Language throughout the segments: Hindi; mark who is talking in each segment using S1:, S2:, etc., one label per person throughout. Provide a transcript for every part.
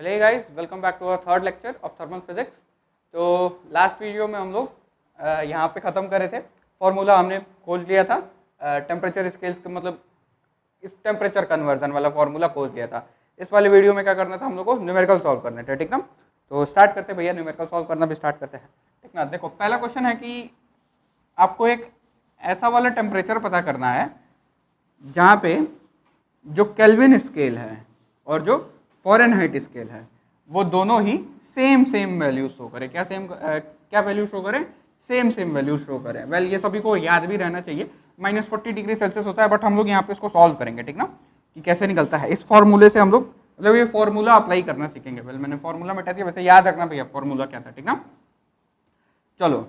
S1: Hello guys, welcome back to our third lecture of thermal physics. तो लास्ट वीडियो में हम लोग यहाँ पे ख़त्म कर रहे थे। फॉर्मूला हमने खोज लिया था, टेम्परेचर स्केल्स का मतलब इस टेम्परेचर कन्वर्जन वाला फॉर्मूला खोज लिया था। इस वाले वीडियो में क्या करना था, हम लोग को न्यूमेरिकल सॉल्व करने थे, ठीक ना। तो स्टार्ट करते भैया, न्यूमेरिकल सॉल्व करना भी स्टार्ट करते हैं, ठीक ना। देखो पहला क्वेश्चन है कि आपको एक ऐसा वाला टेम्परेचर पता करना है जहाँ पे जो केल्विन स्केल है और जो फ़ारेनहाइट स्केल है वो दोनों ही सेम वैल्यू शो करें। क्या वैल्यू शो करें? सेम वैल्यू शो करें। वेल ये सभी को याद भी रहना चाहिए। -40 डिग्री सेल्सियस होता है, बट हम लोग यहाँ पे इसको सॉल्व करेंगे, ठीक ना, कि कैसे निकलता है। इस फॉर्मूले से हम लोग मतलब ये फॉर्मूला अप्लाई करना सीखेंगे। वेल मैंने फॉर्मूला मिटा दिया, वैसे याद रखना भैया फॉर्मूला क्या था, ठीक ना। चलो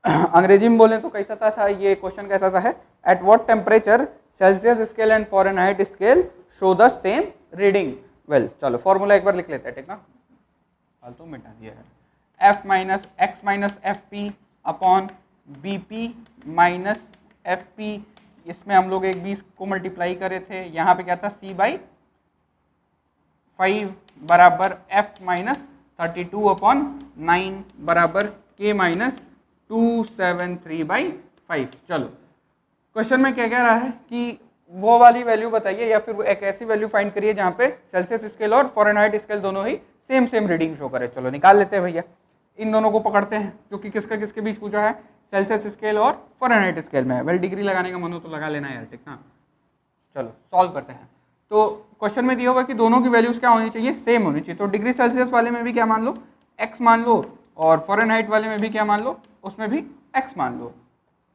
S1: अंग्रेजी में बोलें तो कैसा था ये क्वेश्चन, कैसा सा है? At what temperature Celsius scale and Fahrenheit scale show the same reading. Well चलो फॉर्मूला एक बार लिख लेते हैं, ठीक ना। फालतू मिटा दिया है। F minus x minus F P upon B P minus F P. इसमें हम लोग एक 20 को मल्टीप्लाई करे थे, यहाँ पे क्या था C/5 बराबर F माइनस 32 अपॉन 9 बराबर K माइनस 273/5। चलो क्वेश्चन में क्या कह रहा है कि वो वाली वैल्यू बताइए या फिर एक ऐसी वैल्यू फाइंड करिए जहाँ पे सेल्सियस स्केल और फ़ारेनहाइट स्केल दोनों ही सेम रीडिंग शो करे। चलो निकाल लेते हैं भैया, इन दोनों को पकड़ते हैं क्योंकि किसका किसके बीच पूछा है, सेल्सियस स्केल और फ़ारेनहाइट स्केल में। वेल डिग्री लगाने का मन हो तो लगा लेना यार, ठीक ना। चलो सॉल्व करते हैं। तो क्वेश्चन में दिया हुआ कि दोनों की वैल्यूज क्या होनी चाहिए, सेम होनी चाहिए। तो डिग्री सेल्सियस वाले में भी क्या मान लो, एक्स मान लो, और फ़ारेनहाइट वाले में भी क्या मान लो, उसमें भी एक्स मान लो।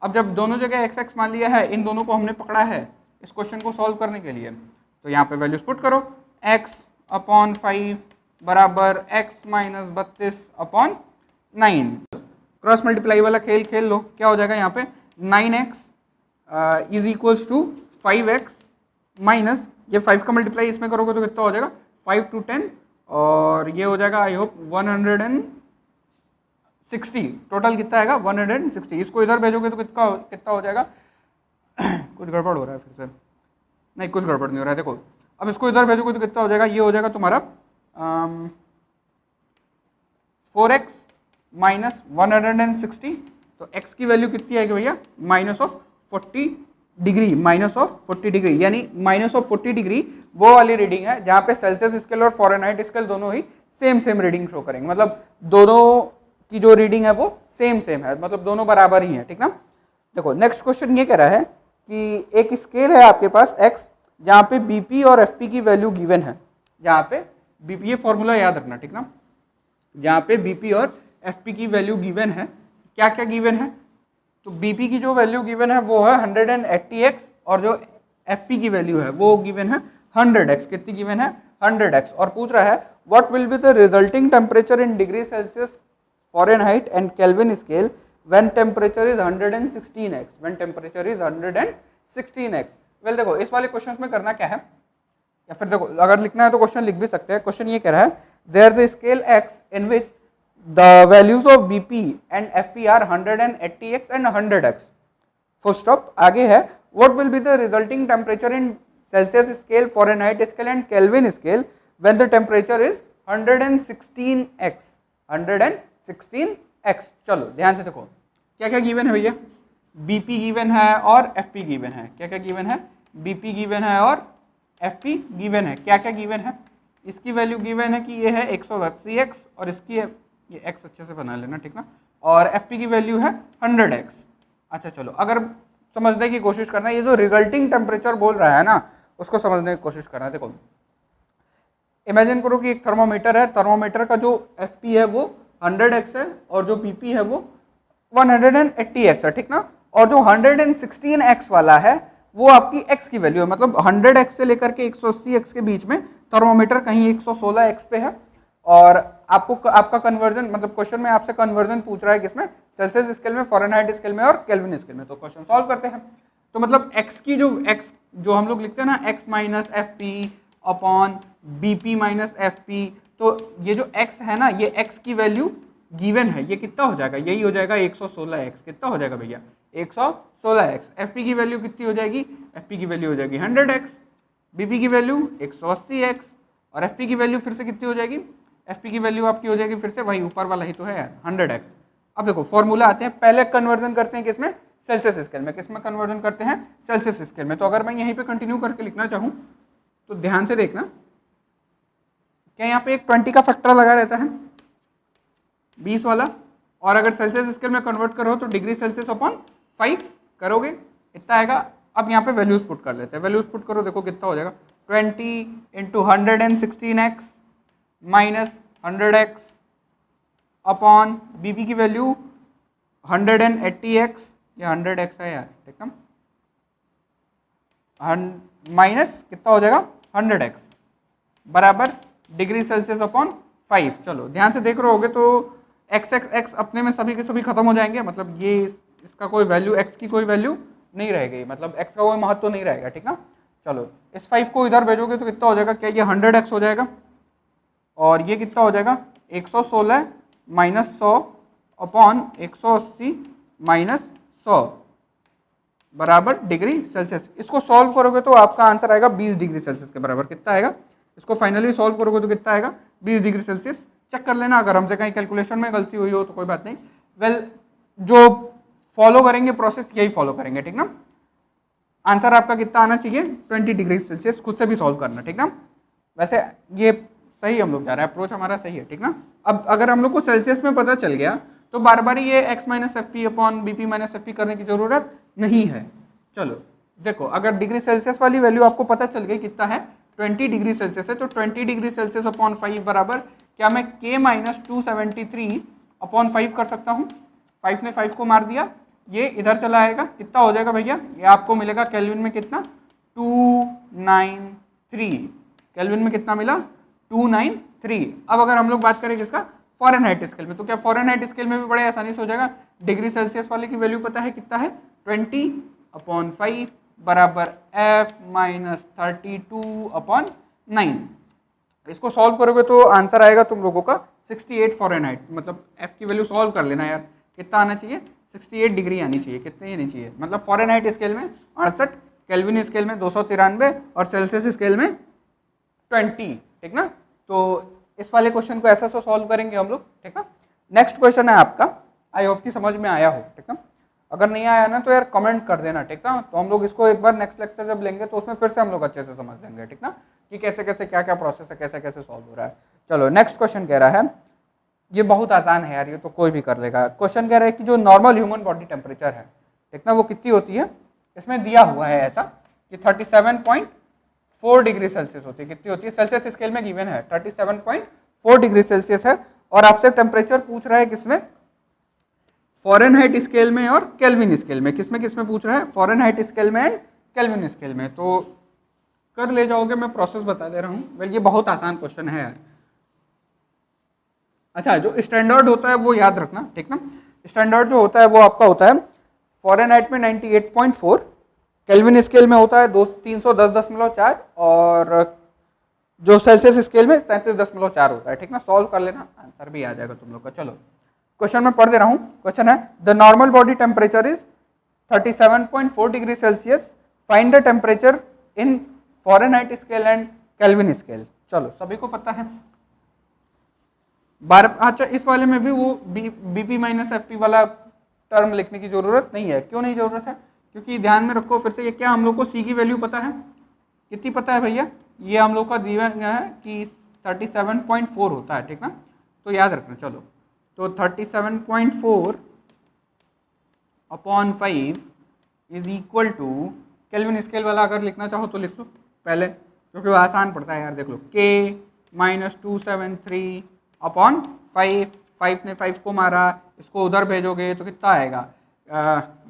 S1: अब जब दोनों जगह एक्स एक्स मान लिया है, इन दोनों को हमने पकड़ा है इस क्वेश्चन को सॉल्व करने के लिए, तो यहाँ पे वैल्यूज पुट करो। x अपॉन 5 बराबर x minus 32 upon 9। Cross multiply वाला खेल खेल लो। क्या हो जाएगा यहाँ पे, 9x is equals to 5x minus ये 5 का मल्टीप्लाई इसमें करोगे तो कितना हो जाएगा, 5 to 10, और ये हो जाएगा आई होप 160। टोटल कितना आएगा 160। इसको इधर भेजोगे तो कितना हो जाएगा कुछ गड़बड़ हो रहा है फिर से, नहीं कुछ गड़बड़ नहीं हो रहा है। देखो अब इसको इधर भेजोगे तो कितना हो जाएगा, ये हो जाएगा तुम्हारा 4x माइनस 160। तो x की वैल्यू कितनी आएगी भैया, -40 डिग्री, -40 डिग्री, यानी -40 डिग्री वो वाली रीडिंग है जहाँ पे सेल्सियस स्केल और फ़ारेनहाइट स्केल दोनों ही सेम रीडिंग शो करेंगे। मतलब दोनों की जो रीडिंग है वो सेम है, मतलब दोनों बराबर ही है, ठीक ना। देखो नेक्स्ट क्वेश्चन ये कह रहा है कि एक स्केल है आपके पास x, जहाँ पे बीपी और एफपी की वैल्यू गिवन है। जहाँ पे बीपी, ये फॉर्मूला याद रखना, ठीक ना। जहाँ पे बीपी और एफपी की वैल्यू गिवन है, क्या क्या गिवन है, तो बीपी की जो वैल्यू गिवन है वो है 180x, और जो एफपी की वैल्यू है वो गिवन है 100x। कितनी गिवन है, 100x। और पूछ रहा है what will be the resulting temperature in degree Celsius Fahrenheit and kelvin scale when temperature is 116x, when temperature is 116x। Well देखो इस वाले क्वेश्चंस में करना क्या है, या फिर देखो अगर लिखना है तो क्वेश्चन लिख भी सकते हैं। क्वेश्चन ये कह रहा है there is a scale x in which the values of bp and fp are 180x and 100x। Full stop. आगे है what will be the resulting temperature in Celsius scale, Fahrenheit scale and Kelvin scale when the temperature is 116x, 116x। चलो ध्यान से देखो क्या क्या गिवन है भैया, बीपी गिवन है और एफपी गिवन है। क्या क्या गिवन है, बीपी गिवन है और एफपी गिवन है। क्या क्या गिवन है, इसकी वैल्यू गिवन है कि ये है 180x, और इसकी है ये x अच्छे से बना लेना, ठीक ना, और एफपी की वैल्यू है 100x। अच्छा चलो अगर समझने की कोशिश करना है, ये जो रिजल्टिंग टेम्परेचर बोल रहा है ना उसको समझने की कोशिश करना है। देखो इमेजिन करो कि एक थर्मोमीटर है, थर्मोमीटर का जो एफपी है वो 100x है और जो बीपी है वो 180x है, ठीक ना। और जो 116x वाला है वो आपकी x की वैल्यू है, मतलब 100x से लेकर के 180x के बीच में थर्मोमीटर कहीं 116x पे है। और आपका कन्वर्जन, मतलब क्वेश्चन में आपसे कन्वर्जन पूछ रहा है किसमें, सेल्सियस स्केल में, फ़ारेनहाइट स्केल में और केल्विन स्केल में। तो क्वेश्चन सॉल्व करते हैं। तो मतलब x की जो हम लोग लिखते हैं ना, x minus F P upon B P minus F P, तो ये जो x है ना, ये x की वैल्यू गिवन है, ये कितना हो जाएगा, यही हो जाएगा 116x। कितना हो जाएगा भैया, 116x। एफपी की वैल्यू कितनी हो जाएगी, एफपी की वैल्यू हो जाएगी 100x, बीपी की वैल्यू 180x, और एफ पी की वैल्यू फिर से कितनी हो जाएगी, एफ पी की वैल्यू आपकी हो जाएगी फिर से वही ऊपर वाला ही तो है यार 100x। अब देखो फॉर्मूला आते हैं, पहले कन्वर्जन करते हैं किसमें, सेल्सियस स्केल में। किसमें कन्वर्जन करते हैं, सेल्सियस स्केल में। तो अगर मैं यहीं पे कंटिन्यू करके लिखना चाहूँ तो ध्यान से देखना, क्या यहाँ पे एक 20 का फैक्टर लगा रहता है 20 वाला, और अगर सेल्सियस स्केल में कन्वर्ट करो तो डिग्री सेल्सियस अपॉन 5 करोगे, इतना आएगा। अब यहाँ पे वैल्यूज पुट कर लेते हैं, वैल्यूज पुट करो, देखो कितना हो जाएगा 20 into 116x minus 100x upon BP की वैल्यू 180x, ये 100x है यार, ठीक है, माइनस कितना हो जाएगा 100x बराबर डिग्री सेल्सियस अपॉन 5। चलो ध्यान से देख रहे होगे तो x x x अपने में सभी के सभी खत्म हो जाएंगे, मतलब ये इसका कोई वैल्यू, x की कोई वैल्यू नहीं रहेगी, मतलब x का कोई महत्व नहीं रहेगा, ठीक ना। चलो इस 5 को इधर भेजोगे तो कितना हो जाएगा, क्या ये 100x हो जाएगा, और ये कितना हो जाएगा 116 माइनस 100 अपॉन 180 माइनस 100 बराबर डिग्री सेल्सियस। इसको सॉल्व करोगे तो आपका आंसर आएगा 20 डिग्री सेल्सियस के बराबर। कितना आएगा, इसको फाइनली सॉल्व करोगे तो कितना आएगा 20 डिग्री सेल्सियस। चेक कर लेना अगर हमसे कहीं कैलकुलेशन में गलती हुई हो तो कोई बात नहीं। वेल जो फॉलो करेंगे प्रोसेस यही फॉलो करेंगे, ठीक ना। आंसर आपका कितना आना चाहिए 20 डिग्री सेल्सियस, खुद से भी सॉल्व करना, ठीक ना। वैसे ये सही हम लोग जा रहे हैं, अप्रोच हमारा सही है, ठीक ना। अब अगर हम लोग को सेल्सियस में पता चल गया तो बार बार ये x minus F P upon B P minus F P करने की जरूरत नहीं है। चलो देखो अगर डिग्री सेल्सियस वाली वैल्यू आपको पता चल गई कितना है 20 डिग्री सेल्सियस है, तो 20 डिग्री सेल्सियस अपॉन 5 बराबर क्या मैं k माइनस 273 अपॉन 5 कर सकता हूँ। 5 ने 5 को मार दिया, ये इधर चला आएगा, कितना हो जाएगा भैया, ये आपको मिलेगा केल्विन में कितना 293, केल्विन में कितना मिला 293। अब अगर हम लोग बात करें किसका फ़ारेनहाइट स्केल में, तो क्या फ़ारेनहाइट स्केल में भी बड़े आसानी से हो जाएगा। डिग्री सेल्सियस वाले की वैल्यू पता है कितना है 20 अपॉन 5 बराबर f माइनस 32 अपॉन 9। इसको सॉल्व करोगे तो आंसर आएगा तुम लोगों का 68 फ़ारेनहाइट, मतलब f की वैल्यू सॉल्व कर लेना यार, कितना आना चाहिए 68 डिग्री आनी चाहिए, कितनी आनी चाहिए, मतलब फ़ारेनहाइट स्केल में 68, केल्विन स्केल में 293 और सेल्सियस स्केल में 20, ठीक ना। तो इस वाले क्वेश्चन को ऐसा सॉल्व करेंगे हम लोग, ठीक ना। नेक्स्ट क्वेश्चन है आपका, आई होप कि समझ में आया हो, ठीक ना। अगर नहीं आया ना तो यार कमेंट कर देना, ठीक ना। तो हम लोग इसको एक बार नेक्स्ट लेक्चर जब लेंगे तो उसमें फिर से हम लोग अच्छे से समझ लेंगे, ठीक ना, कि कैसे कैसे क्या क्या प्रोसेस है, कैसे कैसे सॉल्व हो रहा है। चलो नेक्स्ट क्वेश्चन कह रहा है, ये बहुत आसान है यार, ये तो कोई भी कर लेगा। क्वेश्चन कह रहा है कि जो नॉर्मल ह्यूमन बॉडी टेम्परेचर है, ठीक ना, वो कितनी होती है। इसमें दिया हुआ है ऐसा कि 37.4 डिग्री सेल्सियस होती है। कितनी होती है, सेल्सियस स्केल में गिवन है 37.4 डिग्री सेल्सियस है, और आपसे टेम्परेचर पूछ रहा है किसमें, फ़ारेनहाइट स्केल में और केल्विन स्केल में। किसमें किसमें पूछ रहा है, फ़ारेनहाइट स्केल में एंड केल्विन स्केल में। तो कर ले जाओगे, मैं प्रोसेस बता दे रहा हूँ। वेल ये बहुत आसान क्वेश्चन है यार। अच्छा, जो स्टैंडर्ड होता है वो याद रखना, ठीक ना। स्टैंडर्ड जो होता है वो आपका होता है फ़ारेनहाइट में 98.4, केल्विन स्केल में होता है 310.4 और जो सेल्सियस स्केल में 37.4 होता है, ठीक ना। सॉल्व कर लेना, आंसर भी आ जाएगा तुम लोग का। चलो क्वेश्चन में पढ़ दे रहा हूँ। क्वेश्चन है the normal body temperature is 37.4 degree Celsius, find the temperature in Fahrenheit scale and kelvin scale. चलो सभी को पता है बार। अच्छा इस वाले में भी वो बीपी माइनस एफ पी वाला टर्म लिखने की जरूरत नहीं है। क्यों नहीं जरूरत है, क्योंकि ध्यान में रखो फिर से, ये क्या हम लोग को सी की वैल्यू पता है, कितनी पता है भैया, ये हम लोग का दिया है कि 37.4 होता है, ठीक ना। तो याद रखना। चलो तो 37.4 upon 5 is equal to, Kelvin scale वाला अगर लिखना चाहो तो लिख लो पहले, क्योंकि वो आसान पड़ता है यार। देख लो k माइनस 273 अपॉन 5 ने 5 को मारा, इसको उधर भेजोगे तो कितना आएगा,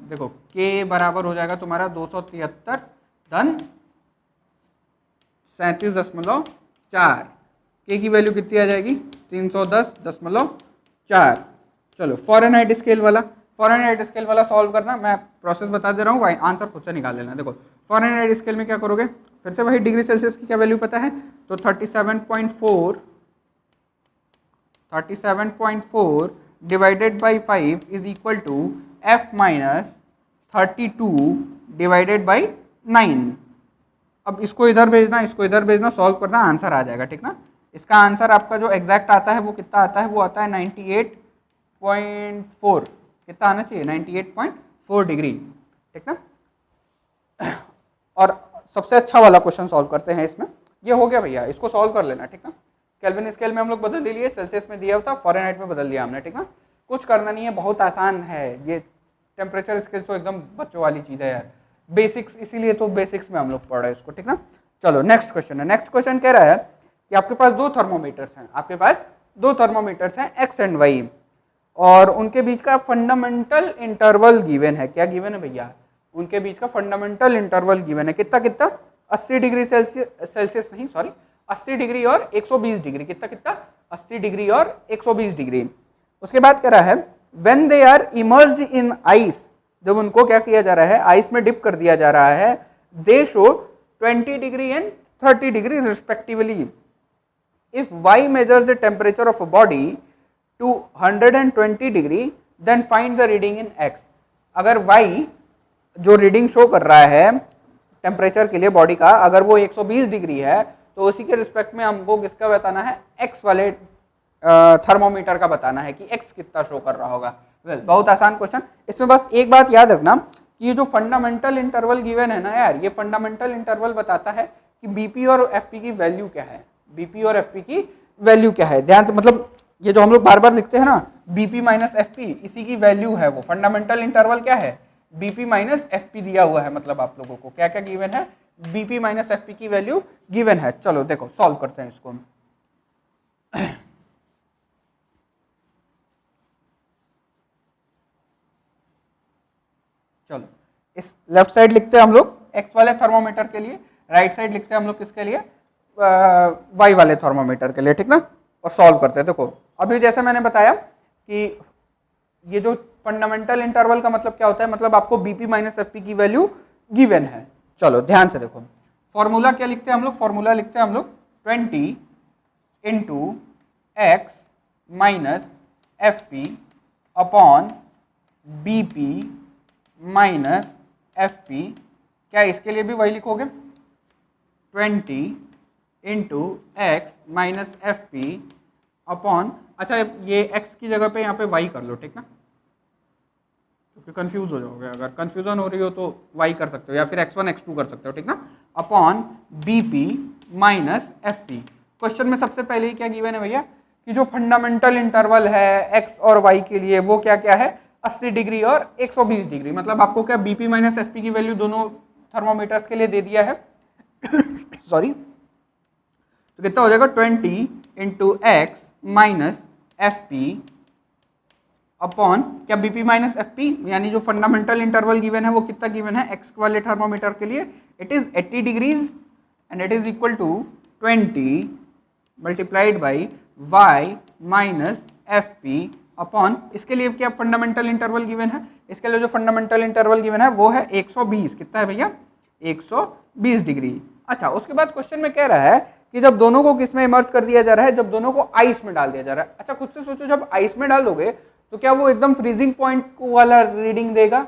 S1: देखो k बराबर हो जाएगा तुम्हारा 273 धन 37.4, k की वैल्यू कितनी आ जाएगी 310.4। चलो फ़ारेनहाइट स्केल वाला, फ़ारेनहाइट स्केल वाला सॉल्व करना, मैं प्रोसेस बता दे रहा हूँ, आंसर खुद से निकाल लेना। देखो फ़ारेनहाइट स्केल में क्या करोगे, फिर से वही डिग्री सेल्सियस की क्या वैल्यू पता है, तो 37.4 divided by 5 is equal to f minus 32 divided by 9। अब इसको इधर भेजना, इसको इधर भेजना, सॉल्व करना, आंसर आ जाएगा, ठीक ना। इसका आंसर आपका जो एग्जैक्ट आता है वो कितना आता है, वो आता है 98.4, कितना आना चाहिए, 98.4 डिग्री, ठीक ना। और सबसे अच्छा वाला क्वेश्चन सॉल्व करते हैं इसमें, ये हो गया भैया, इसको सॉल्व कर लेना, ठीक ना। केल्विन स्केल में हम लोग बदल लिए, सेल्सियस में दिया था, फ़ारेनहाइट में बदल दिया हमने, ठीक ना। कुछ करना नहीं है, बहुत आसान है ये टेम्परेचर स्केल, तो एकदम बच्चों वाली चीज़ है यार, बेसिक्स, इसीलिए तो बेसिक्स में हम लोग पढ़ रहे हैं इसको, ठीक ना। चलो नेक्स्ट क्वेश्चन है। नेक्स्ट क्वेश्चन कह रहा है कि आपके पास दो थर्मोमीटर्स हैं, आपके पास दो थर्मोमीटर्स हैं एक्स एंड वाई, और उनके बीच का फंडामेंटल इंटरवल गिवन है। क्या गिवन है भैया, उनके बीच का फंडामेंटल इंटरवल गिवन है, कितना कितना, 80 डिग्री सेल्सियस नहीं सॉरी 80 डिग्री और 120 डिग्री, कितना कितना, 80 डिग्री और 120 डिग्री। उसके बाद कह रहा है when they are emerged in ice, जब उनको क्या किया जा रहा है, आइस में डिप कर दिया जा रहा है, दे show 20 degree and 30 degree respectively. If y measures the temperature of a body to 120 degree then find the reading in x। अगर y जो रीडिंग शो कर रहा है टेम्परेचर के लिए बॉडी का, अगर वो 120 डिग्री है, तो उसी के रिस्पेक्ट में हमको किसका बताना है, x वाले थर्मोमीटर का बताना है कि x कितना शो कर रहा होगा। बहुत आसान क्वेश्चन। इसमें बस एक बात याद रखना कि ये जो फंडामेंटल इंटरवल गिवन है ना यार, ये फंडामेंटल इंटरवल बताता है कि बीपी और एफपी की वैल्यू क्या है, बीपी और एफपी की वैल्यू क्या है। ध्यान से, मतलब ये जो हम लोग बार बार लिखते हैं ना, बीपी माइनस एफपी, इसी की वैल्यू है वो। फंडामेंटल इंटरवल क्या है, बीपी माइनस एफपी दिया हुआ है, मतलब आप लोगों को क्या क्या गिवन है, बीपी माइनस एफपी की वैल्यू गिवन है। चलो देखो सॉल्व करते हैं इसको। चलो इस लेफ्ट साइड लिखते हैं हम लोग एक्स वाले थर्मोमीटर के लिए, राइट साइड लिखते हैं हम लोग किसके लिए, वाई वाले थर्मोमीटर के लिए, ठीक ना। और सॉल्व करते हैं। देखो अभी जैसे मैंने बताया कि ये जो फंडामेंटल इंटरवल का मतलब क्या होता है, मतलब आपको बीपी माइनस एफपी की वैल्यू गिवन है। चलो ध्यान से देखो, फॉर्मूला क्या लिखते हैं हम लोग, फॉर्मूला लिखते हैं हम लोग 20 into x minus F P upon B P minus F P. क्या इसके लिए भी वही लिखोगे, 20 into x minus F P upon, अच्छा ये x की जगह पे यहाँ पे y कर लो, ठीक ना, क्योंकि कंफ्यूज हो जाओगे, अगर कंफ्यूजन हो रही हो तो y कर सकते हो, या फिर x1 x2 कर सकते हो, ठीक ना, upon bp minus fp। Question में सबसे पहले ही क्या गिवन है भैया कि जो फंडामेंटल इंटरवल है x और y के लिए वो क्या क्या है, 80 डिग्री और 120 डिग्री। मतलब आपको क्या bp माइनस fp की वैल्यू दोनों थर्मोमीटर्स के लिए दे दिया है। सॉरी, तो कितना हो जाएगा, 20 into x minus F P upon क्या बीपी माइनस एफ पी, यानी जो फंडामेंटल इंटरवल गिवन है वो कितना गिवन है एक्स वाले थर्मोमीटर के लिए, it is 80 degrees and it is equal to 20 multiplied by y minus F P upon, इसके लिए क्या फंडामेंटल इंटरवल गिवन है, इसके लिए जो फंडामेंटल इंटरवल गिवन है वो है 120, कितना है भैया, 120 डिग्री। अच्छा उसके बाद क्वेश्चन में कह रहा है कि जब दोनों को किस में इमर्ज कर दिया जा रहा है, जब दोनों को आइस में डाल दिया जा रहा है। अच्छा खुद से सोचो, जब आइस में डालोगे तो क्या वो एकदम फ्रीजिंग पॉइंट वाला रीडिंग देगा,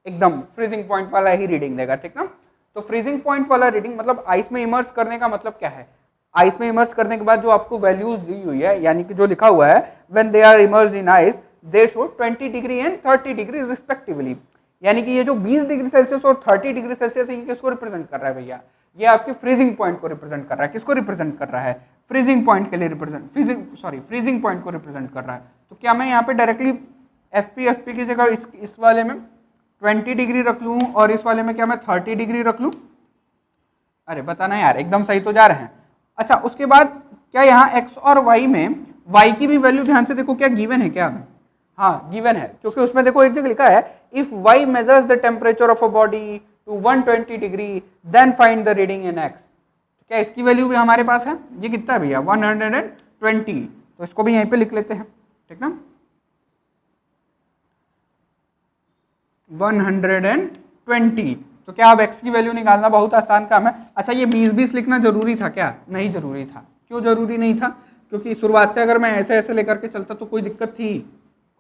S1: एकदम फ्रीजिंग पॉइंट वाला ही रीडिंग देगा, ठीक ना। तो फ्रीजिंग पॉइंट वाला रीडिंग मतलब आइस में इमर्ज करने का मतलब क्या है, आइस में इमर्ज करने के बाद जो आपको वैल्यूज दी हुई है, यानी कि जो लिखा हुआ है when they are emerge in ice they show 20 degree and 30 degree respectively, यानी कि ये जो 20 डिग्री सेल्सियस और 30 डिग्री सेल्सियस ये किसको रिप्रेजेंट कर रहा है भैया, ये आपके फ्रीजिंग पॉइंट को रिप्रेजेंट कर रहा है। किसको रिप्रेजेंट कर रहा है, फ्रीजिंग पॉइंट के लिए रिप्रेजेंट, फ्रीजिंग पॉइंट को रिप्रेजेंट कर रहा है। तो क्या मैं यहाँ पे डायरेक्टली एफ पी की जगह इस वाले में 20 डिग्री रख लूँ और इस वाले में क्या मैं 30 डिग्री रख लूँ, अरे बताना यार, एकदम सही तो जा रहे हैं। अच्छा उसके बाद क्या यहाँ x और y में y की भी वैल्यू ध्यान से देखो क्या गिवन है, क्या हाँ गिवन है, क्योंकि उसमें देखो एक जगह लिखा है if y measures the temperature of a body to 120 degree then find the reading in x। क्या इसकी वैल्यू भी हमारे पास है, ये कितना है भैया 120, तो इसको भी यहीं पे लिख लेते हैं, ठीक ना, 120। तो क्या अब x की वैल्यू निकालना बहुत आसान काम है। अच्छा ये 20-20 लिखना जरूरी था क्या, नहीं जरूरी था। क्यों जरूरी नहीं था, क्योंकि शुरुआत से अगर मैं ऐसे ऐसे लेकर के चलता तो कोई दिक्कत थी,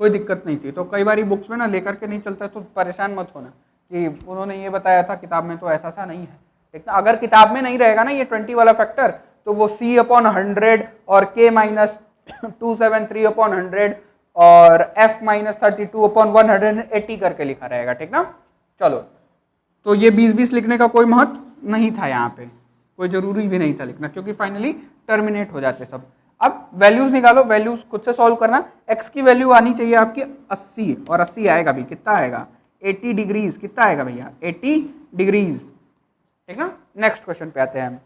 S1: कोई दिक्कत नहीं थी। तो कई बार बुक्स में ना लेकर के नहीं चलता तो परेशान मत होना कि उन्होंने ये बताया था किताब में तो ऐसा सा नहीं है, ठीक ना। अगर किताब में नहीं रहेगा ना ये 20 वाला फैक्टर तो वो C/100 और K-273/100 और F-32/180 करके लिखा रहेगा, ठीक ना। चलो, तो ये 20-20 लिखने का कोई महत्व नहीं था, यहाँ पे कोई जरूरी भी नहीं था लिखना, क्योंकि फाइनली टर्मिनेट हो जाते सब। अब वैल्यूज निकालो, वैल्यूज खुद से सॉल्व करना। x की वैल्यू आनी चाहिए आपकी 80, और 80 आएगा भी, कितना आएगा 80 डिग्रीज, कितना आएगा भैया 80 डिग्रीज, ठीक ना। नेक्स्ट क्वेश्चन पे आते हैं हम,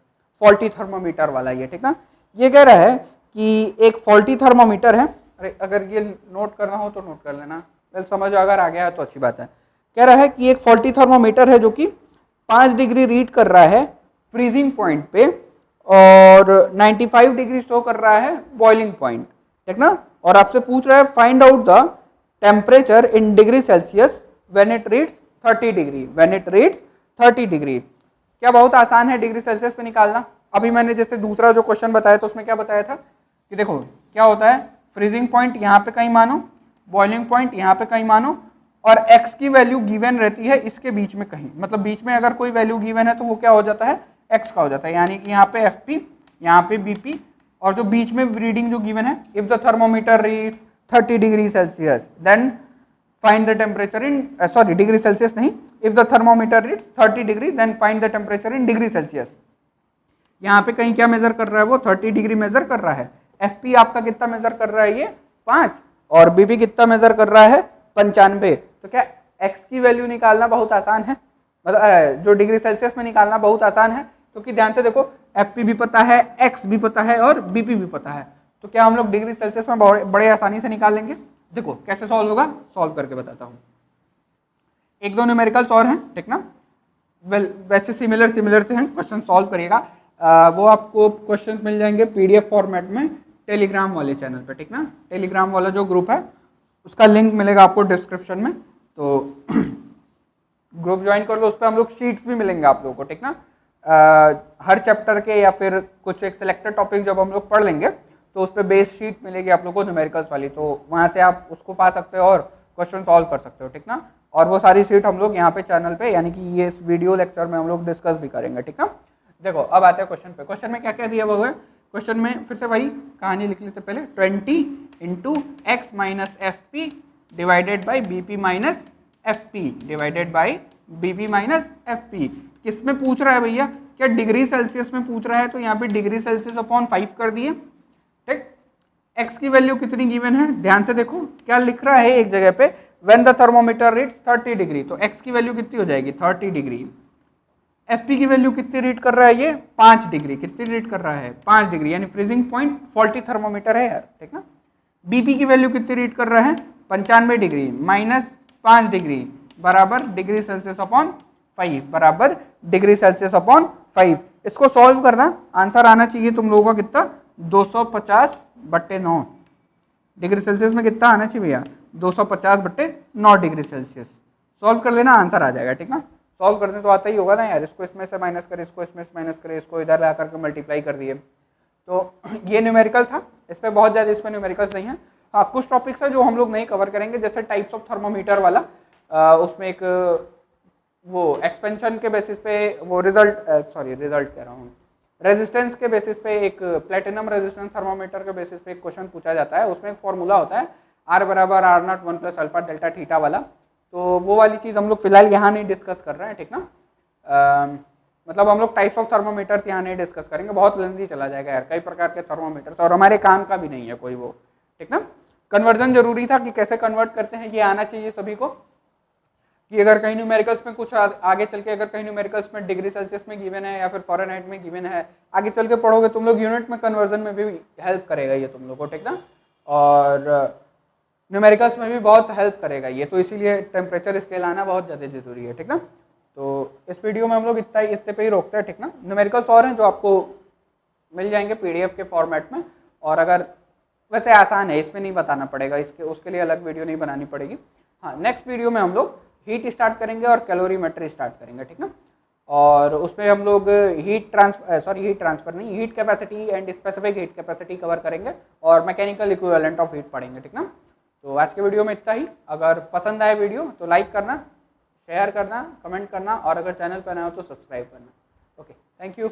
S1: फॉल्टी थर्मोमीटर वाला ये, ठीक ना। ये कह रहा है कि एक फॉल्टी थर्मोमीटर है, अरे अगर ये नोट करना हो तो नोट कर लेना, वेल समझ अगर आ गया है तो अच्छी बात है। कह रहा है कि एक फॉल्टी थर्मोमीटर है जो कि 5 डिग्री रीड कर रहा है फ्रीजिंग पॉइंट पे और 95 डिग्री शो कर रहा है बॉइलिंग पॉइंट, ठीक ना। और आपसे पूछ रहा है find out the temperature in degree Celsius when it reads 30 degree, when it reads 30 degree. क्या बहुत आसान है डिग्री सेल्सियस पे निकालना। अभी मैंने जैसे दूसरा जो क्वेश्चन बताया तो उसमें क्या बताया था कि देखो क्या होता है, फ्रीजिंग पॉइंट यहाँ पे कहीं मानो, बॉइलिंग पॉइंट यहाँ पे कहीं मानो, और x की वैल्यू गिवन रहती है इसके बीच में कहीं, मतलब बीच में अगर कोई वैल्यू गिवन है तो वो क्या हो जाता है x का हो जाता है, यानी कि यहाँ पे FP, यहाँ पे BP, और जो बीच में रीडिंग जो गिवन है, if the thermometer reads 30 degree Celsius then find the temperature in, sorry degree Celsius नहीं, if the thermometer reads 30 degree then find the temperature in degree Celsius. यहाँ पे कहीं क्या मेजर कर रहा है वो 30 डिग्री मेजर कर रहा है। FP आपका कितना मेजर कर रहा है ये 5, और BP कितना मेजर कर रहा है 95। तो क्या x की वैल्यू निकालना बहुत आसान है, मतलब जो डिग्री सेल्सियस में निकालना बहुत आसान है, क्योंकि ध्यान से देखो FP भी पता है, x भी पता है और BP भी पता है, तो क्या हम लोग डिग्री सेल्सियस में बड़े आसानी से निकाल लेंगे। देखो कैसे सॉल्व होगा, सॉल्व करके बताता हूँ। एक दो न्यूमेरिकल्स और हैं, ठीक ना। वैसे सिमिलर से हैं, क्वेश्चन सॉल्व करिएगा। वो आपको क्वेश्चंस मिल जाएंगे PDF फॉर्मेट में टेलीग्राम वाले चैनल पे, ठीक ना। टेलीग्राम वाला जो ग्रुप है उसका लिंक मिलेगा आपको डिस्क्रिप्शन में, तो ग्रुप ज्वाइन कर लो। उस पर हम लोग शीट्स भी मिलेंगे आप लोगों को, ठीक ना। हर चैप्टर के या फिर कुछ एक सिलेक्टेड टॉपिक जब हम लोग पढ़ लेंगे तो उस पर बेस शीट मिलेगी आप लोगों को न्यूमेरिकल्स वाली, तो वहाँ से आप उसको पा सकते हो और क्वेश्चन सॉल्व कर सकते हो, ठीक ना। और वो सारी शीट हम लोग यहाँ पे चैनल पे, यानी कि ये इस वीडियो लेक्चर में हम लोग डिस्कस भी करेंगे, ठीक ना। देखो अब आते हैं क्वेश्चन पे। क्वेश्चन में क्या क्या दिया हुआ है, क्वेश्चन में फिर से वही कहानी लिख लेते पहले, 20 into x minus FP divided by BP minus FP divided by BP minus FP। किस में पूछ रहा है भैया, क्या डिग्री सेल्सियस में पूछ रहा है, तो यहाँ पे डिग्री सेल्सियस अपॉन 5 कर दिए, ठीक। x की वैल्यू कितनी गिवन है, ध्यान से देखो क्या लिख रहा है एक जगह पे, when the thermometer reads 30 degree, तो x की वैल्यू कितनी हो जाएगी 30 डिग्री। FP की वैल्यू कितनी रीड कर रहा है ये 5 डिग्री, कितनी रीड कर रहा है 5 डिग्री, यानी फ्रीजिंग पॉइंट फॉल्टी थर्मोमीटर है यार, ठीक ना। BP की वैल्यू कितनी रीड कर रहा है 95 डिग्री माइनस 5 डिग्री बराबर डिग्री सेल्सियस अपॉन 5, बराबर डिग्री सेल्सियस अपॉन 5। इसको सॉल्व करना, आंसर आना चाहिए तुम लोगों का कितना 250/9 डिग्री सेल्सियस में कितना आना चाहिए भैया 250/9 डिग्री सेल्सियस। सॉल्व कर लेना, आंसर आ जाएगा, ठीक ना। सॉल्व करने तो आता ही होगा ना यार, इसको इसमें से माइनस करे, इसको इसमें से माइनस करे, इसको इधर ला करके मल्टीप्लाई कर दिए, तो ये न्यूमेरिकल था। इस पर बहुत ज़्यादा इसमें न्यूमेरिकल्स नहीं है। हाँ कुछ टॉपिक्स है जो हम लोग नहीं कवर करेंगे, जैसे टाइप्स ऑफ थर्मोमीटर वाला, उसमें एक वो एक्सपेंशन के बेसिस पे वो रिजल्ट कह रहा हूँ, रेजिस्टेंस के बेसिस पे एक प्लेटिनम रेजिस्टेंस थर्मोमीटर के बेसिस पे एक क्वेश्चन पूछा जाता है, उसमें एक फॉर्मूला होता है R बराबर R0 1 + अल्फा डेल्टा थीटा वाला, तो वो वाली चीज़ हम लोग फिलहाल यहाँ नहीं डिस्कस कर रहे हैं, ठीक ना। मतलब हम लोग टाइप्स ऑफ थर्मोमीटर्स यहाँ नहीं डिस्कस करेंगे, बहुत लेंथी चला जाएगा यार, कई प्रकार के थर्मोमीटर्स और हमारे काम का भी नहीं है कोई वो, ठीक ना। कन्वर्जन जरूरी था कि कैसे कन्वर्ट करते हैं ये आना चाहिए सभी को, कि अगर कहीं न्यूमेरिकल्स में कुछ आगे चल के अगर कहीं न्यूमेरिकल्स में डिग्री सेल्सियस में गिवन है या फिर फ़ारेनहाइट में गिवन है, आगे चल के पढ़ोगे तुम लोग यूनिट में कन्वर्जन में भी हेल्प करेगा ये तुम लोग को, ठीक ना। और न्यूमेरिकल्स में भी बहुत हेल्प करेगा ये, तो इसीलिए टेम्परेचर स्केल आना बहुत ज़्यादा जरूरी है, ठीक ना। तो इस वीडियो में हम लोग इतने पे ही रोकते हैं, ठीक ना। न्यूमेरिकल्स और हैं जो आपको मिल जाएंगे PDF के फॉर्मेट में, और अगर वैसे आसान है, इसमें नहीं बताना पड़ेगा, इसके उसके लिए अलग वीडियो नहीं बनानी पड़ेगी। हाँ नेक्स्ट वीडियो में हम लोग हीट स्टार्ट करेंगे और कैलोरीमेट्री स्टार्ट करेंगे, ठीक ना। और उसमें हम लोग हीट ट्रांसफर नहीं, heat capacity and specific heat capacity cover करेंगे और मैकेनिकल इक्विवेलेंट ऑफ हीट पढ़ेंगे, ठीक ना। तो आज के वीडियो में इतना ही। अगर पसंद आए वीडियो तो लाइक करना, शेयर करना, कमेंट करना, और अगर चैनल पर नए हो तो सब्सक्राइब करना। Thank you.